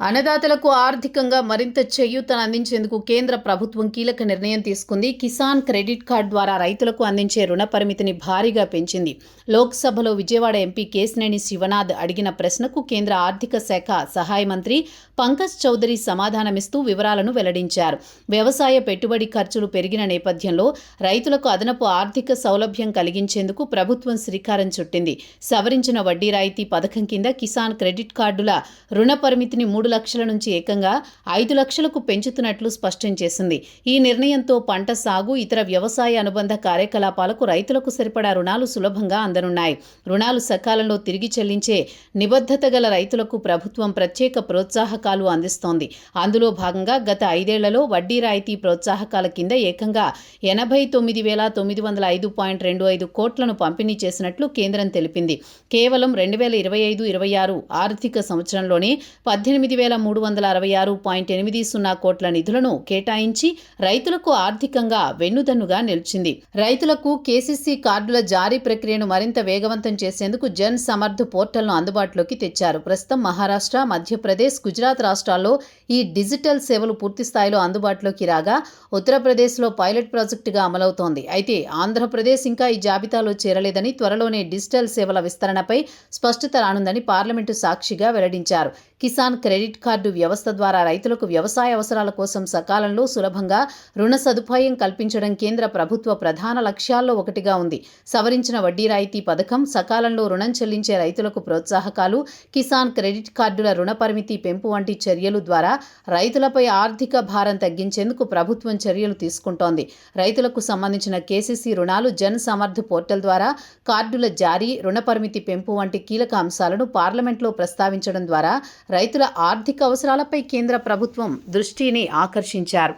అన్నదాతలకు ఆర్థికంగా మరింత చేయూతనందించేందుకు కేంద్ర ప్రభుత్వం కీలక నిర్ణయం తీసుకుంది. కిసాన్ క్రెడిట్ కార్డు ద్వారా రైతులకు అందించే రుణ పరిమితిని భారీగా పెంచింది. లోక్సభలో విజయవాడ ఎంపీ కేశినేని శివనాథ్ అడిగిన ప్రశ్నకు కేంద్ర ఆర్థిక శాఖ సహాయ మంత్రి పంకజ్ చౌదరి సమాధానమిస్తూ వివరాలను వెల్లడించారు. వ్యవసాయ పెట్టుబడి ఖర్చులు పెరిగిన నేపథ్యంలో రైతులకు అదనపు ఆర్థిక సౌలభ్యం కలిగించేందుకు ప్రభుత్వం శ్రీకారం చుట్టింది. సవరించిన వడ్డీ రాయితీ పథకం కింద కిసాన్ క్రెడిట్ కార్డుల రుణ పరిమితిని 3 లక్షల నుంచి ఏకంగా 5 లక్షలకు పెంచుతున్నట్లు స్పష్టం చేసింది. ఈ నిర్ణయంతో పంట సాగు, ఇతర వ్యవసాయ అనుబంధ కార్యకలాపాలకు రైతులకు సరిపడా రుణాలు సులభంగా అందనున్నాయి. రుణాలు సకాలంలో తిరిగి చెల్లించే నిబద్ధత గల రైతులకు ప్రభుత్వం ప్రత్యేక ప్రోత్సాహకాలు అందిస్తోంది. అందులో భాగంగా గత 5 ఏళ్లలో వడ్డీ రాయితీ ప్రోత్సాహకాల కింద ఏకంగా 89,905.25 కోట్లను పంపిణీ చేసినట్లు కేంద్రం తెలిపింది. కేవలం 2025-26 ఆర్థిక సంవత్సరంలోనే 18,366.80 కోట్ల నిధులను కేటాయించి రైతులకు ఆర్థికంగా వెన్నుదన్నుగా నిలిచింది. రైతులకు కేసీసీ కార్డుల జారీ ప్రక్రియను మరింత వేగవంతం చేసేందుకు జన్ సమర్థ్ పోర్టల్ను అందుబాటులోకి తెచ్చారు. ప్రస్తుతం మహారాష్ట్ర, మధ్యప్రదేశ్, గుజరాత్ రాష్ట్రాల్లో ఈ డిజిటల్ సేవలు పూర్తిస్థాయిలో అందుబాటులోకి రాగా ఉత్తరప్రదేశ్లో పైలట్ ప్రాజెక్టుగా అమలవుతోంది. అయితే ఆంధ్రప్రదేశ్ ఇంకా ఈ జాబితాలో చేరలేదని, త్వరలోనే డిజిటల్ సేవల విస్తరణపై స్పష్టత రానుందని పార్లమెంటు సాక్షిగా వెల్లడించారు. కిసాన్ క్రెడిట్ కార్డు వ్యవస్థ ద్వారా రైతులకు వ్యవసాయ అవసరాల కోసం సకాలంలో సులభంగా రుణ సదుపాయం కల్పించడం కేంద్ర ప్రభుత్వ ప్రధాన లక్ష్యాల్లో ఒకటిగా ఉంది. సవరించిన వడ్డీ రాయితీ పథకం, సకాలంలో రుణం చెల్లించే రైతులకు ప్రోత్సాహకాలు, కిసాన్ క్రెడిట్ కార్డుల రుణ పరిమితి పెంపు వంటి చర్యలు ద్వారా రైతులపై ఆర్థిక భారం తగ్గించేందుకు ప్రభుత్వం చర్యలు తీసుకుంటోంది. రైతులకు సంబంధించిన కేసీసీ రుణాలు, జన్ సమర్థ్ పోర్టల్ ద్వారా కార్డుల జారీ, రుణ పరిమితి పెంపు వంటి కీలక అంశాలను పార్లమెంట్లో ప్రస్తావించడం ద్వారా రైతుల ఆర్థిక అవసరాలపై కేంద్ర ప్రభుత్వం దృష్టిని ఆకర్షించారు.